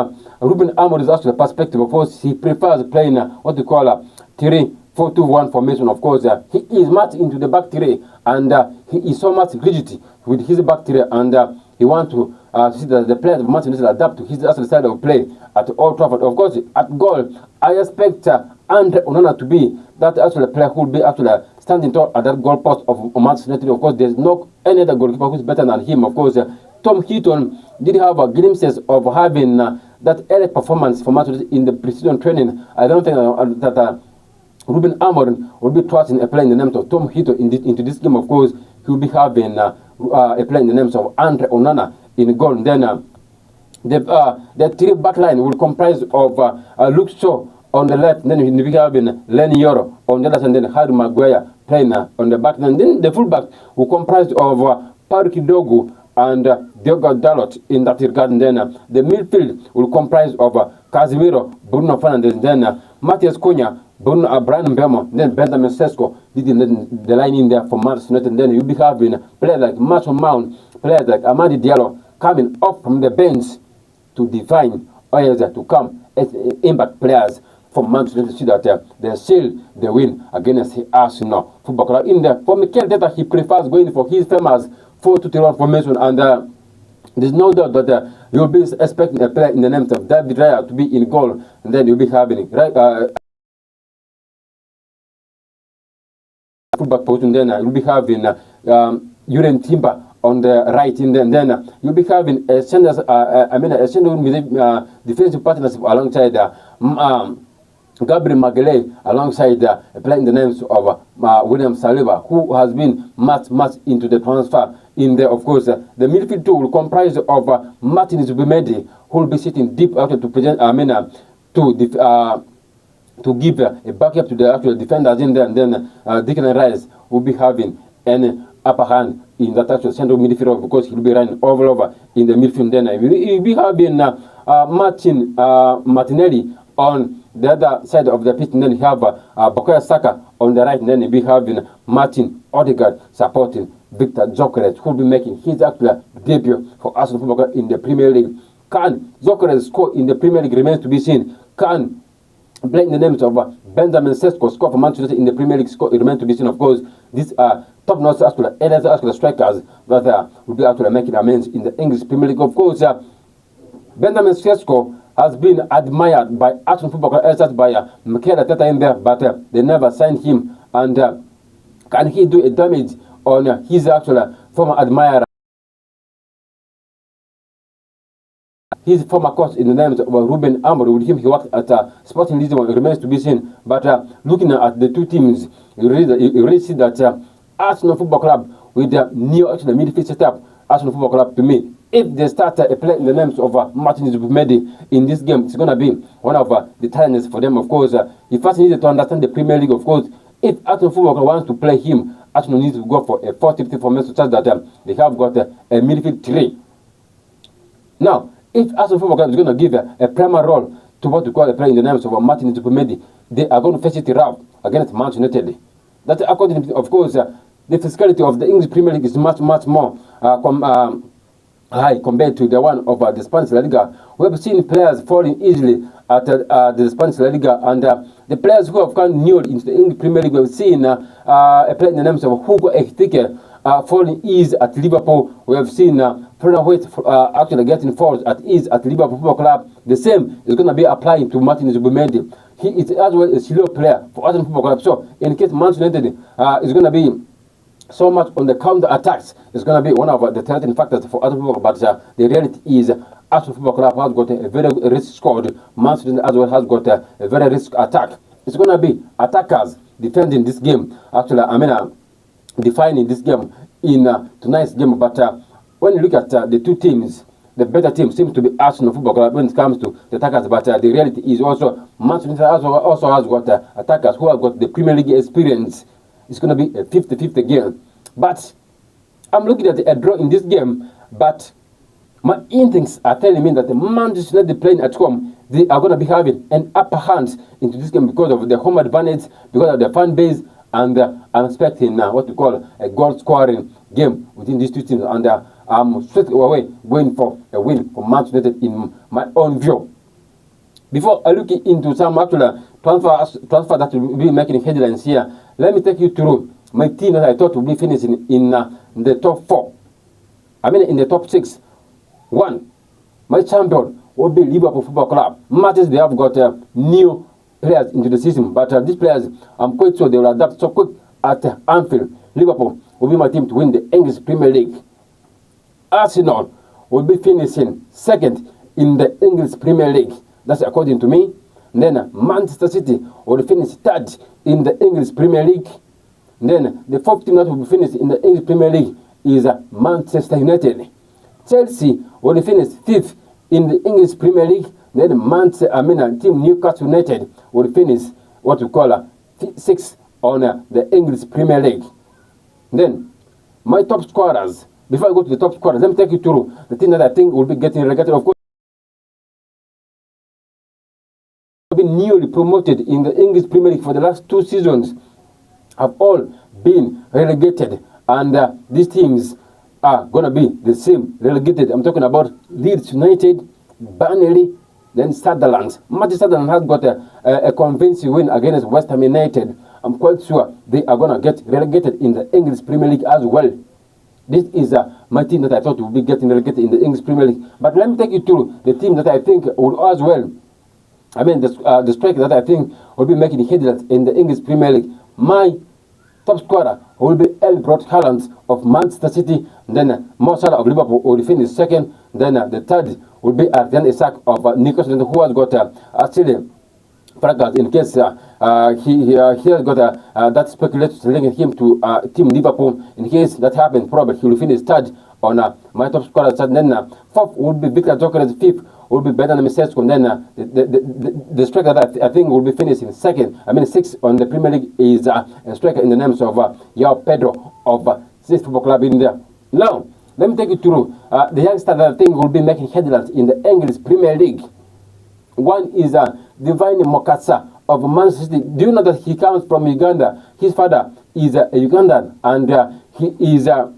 Ruben Amorim's actual perspective. Of course, he prefers playing what we call 3-4-2-1 formation. Of course, he is much into the back three, and he is so much rigid with his back three, and he wants to see that the players of Manchester United adapt to his actual style of play at Old Trafford. Of course, at goal, I expect Andre Onana to be that actual player who will be actually standing tall at that goal post of Manchester United. Of course, there's no any other goalkeeper who's better than him. Of course, Tom Heaton did have glimpses of having that early performance for Manchester United in the pre-season training. I don't think that Ruben Amorim will be trusting a player in the name of Tom Heaton into this game. Of course, he will be having a player in the name of Andre Onana in goal. And then the three back line will comprise of Luke Shaw on the left, then we have Lenny Yoro on the left, and then Harry Maguire playing on the back. And then the fullback will comprise of Patrick Dogu and Diogo Dalot in that regard. And then the midfield will comprise of Casemiro, Bruno Fernandes, then Matheus Cunha, Brian Mbeumo, then Benjamin Sesko leading the line in there for Manchester United. And then you'll be having players like Mason Mount, players like Amadi Diallo coming up from the bench to define others to come as impact players for Manchester United to see that they seal the win against Arsenal Football Club. In there, for Mikel Arteta, he prefers going for his famous 4-2-3-1 formation, and there's no doubt that you'll be expecting a player in the name of David Raya to be in goal, and then you'll be having fullback position. Then you'll be having Jurgen Timber on the right, and then you'll be having a defensive partnership alongside Gabriel Magalhaes, alongside a player in the names of William Saliba, who has been much into the transfer in there. Of course, the midfield two will comprise of Martin Zubimendi, who will be sitting deep out to present to give a backup to the actual defenders in there. And then Declan Rice will be having an upper hand in that actual central midfield because he'll be running all over in the midfield. Then he'll be having Martinelli on the other side of the pitch, and then you have Bukayo Saka on the right, and then you'll be having Martin Odegaard supporting Victor Gyökeres, who will be making his actual debut for Arsenal Football Club in the Premier League. Can Gyökeres score in the Premier League remains to be seen. Can playing the names of Benjamin Sesko score for Manchester United in the Premier League score, it remains to be seen. Of course, these are top-notch actually strikers that will be actually making amends in the English Premier League. Of course, Benjamin Sesko has been admired by Arsenal Football Club, as by Mikel Arteta in there, but they never signed him. And can he do a damage on his actual former admirer? His former coach in the name of Ruben Amorim, with him he worked at Sporting Lisbon. It remains to be seen. But looking at the two teams, you really see that Arsenal Football Club with the new actually midfield setup, Arsenal Football Club, to me, if they start a play in the names of Martin Zubimendi in this game, it's going to be one of the challenges for them. Of course, he first needs to understand the Premier League. Of course, if Arsenal Football Club wants to play him, Arsenal needs to go for a 4-50 formation such that they have got a midfield three. Now, if Arsenal Football Club is going to give a primary role to what we call a player in the names of Martin Zubimendi, they are going to face it rough against Manchester United. That, according to, of course, the physicality of the English Premier League is much more high compared to the one of the Spanish La Liga. We have seen players falling easily at the Spanish La Liga, and the players who have come new into the English Premier League, we have seen a player in the names of Hugo Ekitike falling easy at Liverpool. We have seen actually getting falls at ease at Liverpool Football Club. The same is going to be applying to Martin Zubimendi. He is as well a slow player for Arsenal Football Club. So in case Manchester United is going to be so much on the counter attacks, it's going to be one of the threatening factors for Arsenal Football Club. But the reality is Arsenal Football Club has got a very risk squad. Manchester United as well has got a very risk attack. It's going to be attackers defending this game. Actually, defining this game in tonight's game. But when you look at the two teams, the better team seems to be Arsenal Football Club when it comes to the attackers. But the reality is also Manchester United also has got attackers who have got the Premier League experience. It's going to be a 50-50 game. But I'm looking at a draw in this game. But my instincts are telling me that the Manchester United playing at home, they are going to be having an upper hand into this game because of the home advantage, because of the fan base, and I'm expecting what we call a goal-scoring game within these two teams. And I'm straight away going for a win for Manchester United in my own view. Before I look into some actual transfer that will be making headlines here, let me take you through my team that I thought would be finishing in the top 4. In the top 6. 1, my champion will be Liverpool Football Club. Matters they have got new players into the season, but these players, I'm quite sure they will adapt so quick at Anfield. Liverpool will be my team to win the English Premier League. Arsenal will be finishing second in the English Premier League. That's according to me. And then Manchester City will finish third in the English Premier League. And then the fourth team that will be finished in the English Premier League is Manchester United. Chelsea will finish fifth in the English Premier League. Then team Newcastle United will finish what we call sixth on the English Premier League. Then my top scorers. Before I go to the top scorers, let me take you through the team that I think will be getting relegated. Of course, been newly promoted in the English Premier League for the last 2 seasons have all been relegated, and these teams are going to be the same relegated. I'm talking about Leeds United, Burnley, then Sunderland. Manchester Sunderland has got a convincing win against West Ham United. I'm quite sure they are going to get relegated in the English Premier League as well. This is my team that I thought would be getting relegated in the English Premier League. But let me take you through the team that I think would as well. The striker that I think will be making headlines in the English Premier League. My top scorer will be Erling Haaland of Manchester City. Then Mo Salah of Liverpool will finish second. Then the third will be Alexander Isak of Newcastle, who has got actually fracas in case he has got that speculation linking him to Team Liverpool. In case that happens, probably he will finish third on my top scorer. Then fourth will be Victor Gyökeres. Fifth will be Benjamin Sesko. And then the striker that I think will be finishing second, sixth on the Premier League is a striker in the names of João Pedro of Six Football Club in there. Now, let me take you through the youngster that I think will be making headlines in the English Premier League. One is Divine Mokasa of Manchester City. Do you know that he comes from Uganda? His father is a Ugandan, and he is a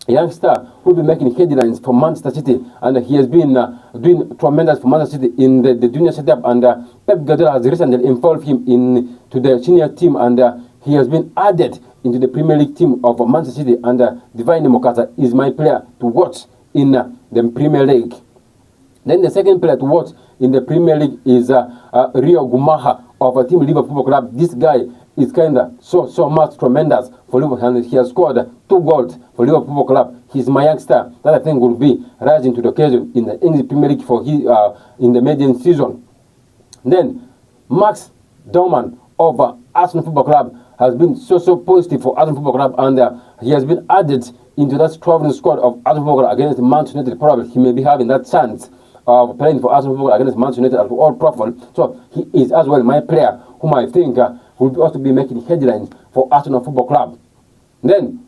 youngster who will be making headlines for Manchester City, and he has been doing tremendous for Manchester City in the junior setup, and Pep Guardiola has recently involved him into the senior team, and he has been added into the Premier League team of Manchester City, and Divine Mokasa is my player to watch in the Premier League. Then the second player to watch in the Premier League is Rio Gumaha of Team Liverpool Football Club. This guy is kind of so much tremendous for Liverpool, and he has scored 2 goals for Liverpool Football Club. He's my youngster that I think will be rising to the occasion in the English Premier League for in the maiden season. Then Max Dorman of Arsenal Football Club has been so positive for Arsenal Football Club, and he has been added into that traveling squad of Arsenal Football Club against Manchester United. Probably he may be having that chance of playing for Arsenal Football against Manchester United at Old Trafford. So he is as well my player whom I think will also be making headlines for Arsenal Football Club. Then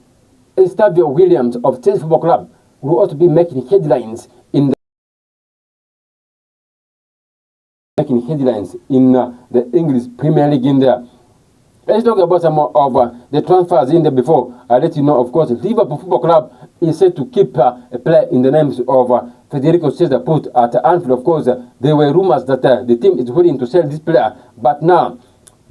Estavio Williams of Chelsea Football Club will also be making headlines in the English Premier League in there. Let's talk about some more of the transfers in there before I let you know. Of course, Liverpool Football Club is set to keep a player in the names of Federico Chiesa put at Anfield. Of course, there were rumors that the team is willing to sell this player, but now,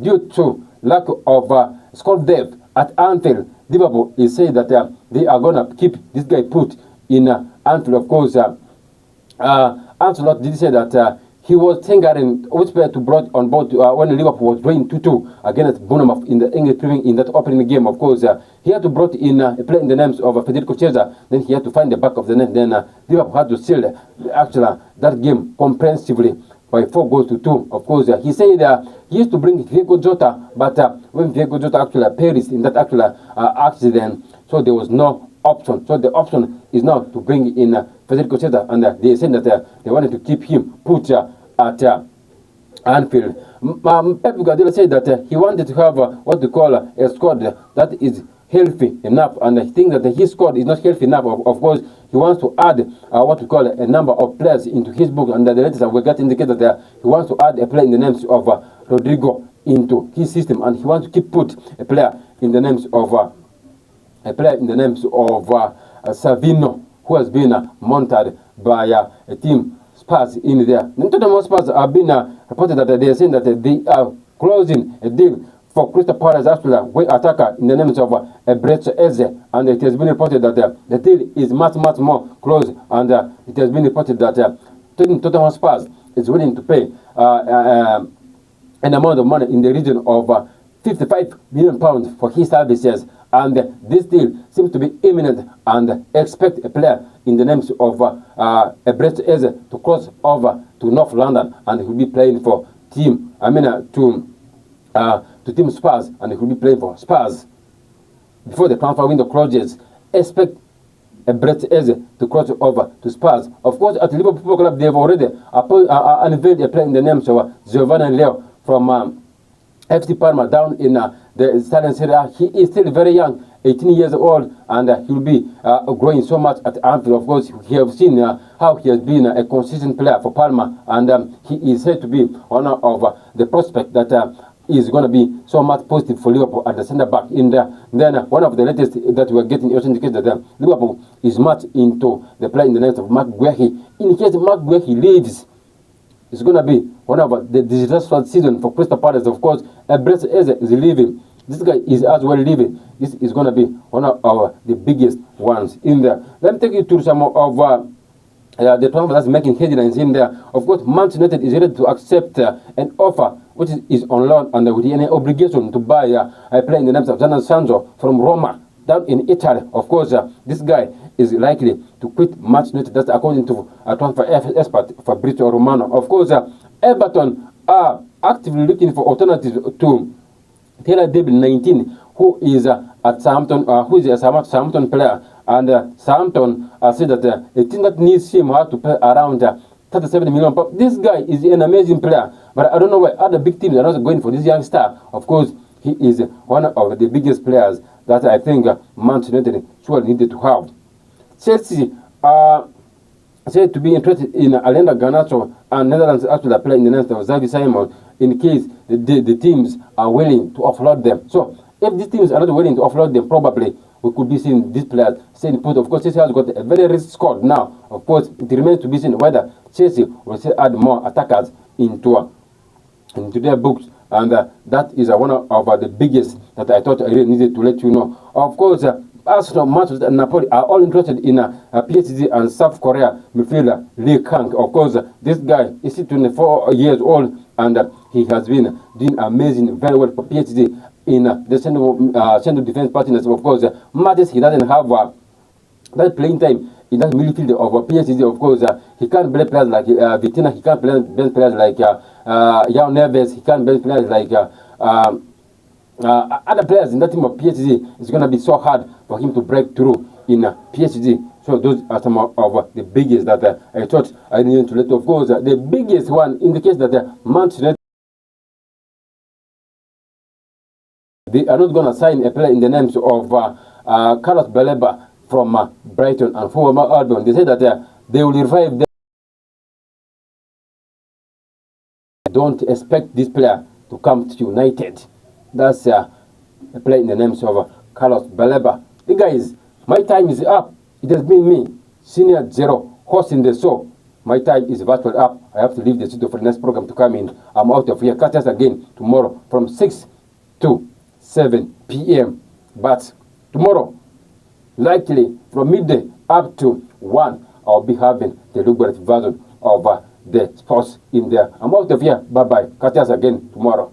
due to lack of squad depth at Anfield, Liverpool is saying that they are going to keep this guy put in Anfield. Of course, Ancelot did say that he was thinking which player to brought on board when Liverpool was drawing 2-2 against Bournemouth in the English Premier League in that opening game. Of course, he had to brought in a player in the names of Federico Chiesa. Then he had to find the back of the net. Then Liverpool had to seal that game comprehensively by 4-2. Of course, he said he used to bring Diego Jota, but when Diego Jota actually perished in that accident, so there was no option. So the option is now to bring in Federico Chiesa, and they said that they wanted to keep him put at Anfield. Pep Guardiola said that he wanted to have what they call a squad that is healthy enough, and I think that his squad is not healthy enough. Of course, he wants to add what we call a number of players into his book, and the latest we got indicated that he wants to add a player in the names of Rodrigo into his system, and he wants to keep put a player in the names of Savino, who has been monitored by a team Spurs in there. The Tottenham Spurs have been reported that they are saying that they are closing a deal for Crystal Palace actually way attacker in the names of Brett Eze, and it has been reported that the deal is much more close, and it has been reported that Tottenham Spurs is willing to pay an amount of money in the region of £55 million for his services. And this deal seems to be imminent, and expect a player in the names of Brett Eze to cross over to North London, and he will be playing for Team Spurs, and he will be playing for Spurs before the transfer window closes. Expect Brett Eze to cross over to Spurs. Of course, at Liverpool Football Club, they have already unveiled a player in the names of Giovanni Leo from FC Parma down in the Italian Serie A. He is still very young, 18 years old, and he will be growing so much at Anfield. Of course, we have seen how he has been a consistent player for Parma, and he is said to be one of the prospect that is going to be so much positive for Liverpool at the centre back in there. Then one of the latest that we are getting also indicates that Liverpool is much into the play in the name of Mark Guehi. In case Mark Guehi leaves, it's going to be one of the disastrous season for Crystal Palace. Of course, Brett Eze is leaving. This guy is as well leaving. This is going to be one of the biggest ones in there. Let me take you to some of the transfer that's making headlines in there. Of course, Manchester United is ready to accept an offer which is on loan and with any obligation to buy a player in the name of Jadon Sancho from Roma down in Italy. Of course, this guy is likely to quit Manchester United. That's according to a transfer expert Fabrizio Romano. Of course, Everton are actively looking for alternatives to Taylor David 19, who is at Southampton, who is a Southampton player, and Southampton said that a team that needs him has to pay around 37 million. But this guy is an amazing player, but I don't know why other big teams are not going for this young star. Of course, he is one of the biggest players that I think Manchester United surely needed to have. Chelsea are said to be interested in Alenda Garnacho, and Netherlands actually play in the name of Xavi Simon in case the teams are willing to offload them. So if these teams are not willing to offload them, probably we could be seeing these players staying put. Of course, Chelsea has got a very rich squad now. Of course, it remains to be seen whether Chelsea will still add more attackers into their books and that is one of the biggest that I thought I really needed to let you know. Of course, Arsenal, Manchester, and Napoli are all interested in PSG and South Korea midfielder Lee Kang. Of course, this guy is 24 years old, and he has been doing amazing, very well for PSG in the central defense partners. Of course, Mattis, he doesn't have that playing time in that midfield of PSG. Of course, he can't play players like Vitina, he can't play players like Yao Neves, he can't play players like other players in that team of PSG. It's going to be so hard for him to break through in PSG. So those are some of the biggest that I thought I needed to let. Of course, the biggest one in the case that Manchester United, they are not going to sign a player in the names of Carlos Baleba from Brighton and former Albion. They say that they will revive them. Don't expect this player to come to United. That's a player in the names of Carlos Baleba. The guys, my time is up. It has been me, Senior Zero, hosting the show. My time is virtually up. I have to leave the studio for the next program to come in. I'm out of here. Catch us again tomorrow from 6 to 7 p.m. But tomorrow, likely from midday up to 1, I'll be having the lucrative version of the sports in there. I'm out of here. Bye-bye. Catch us again tomorrow.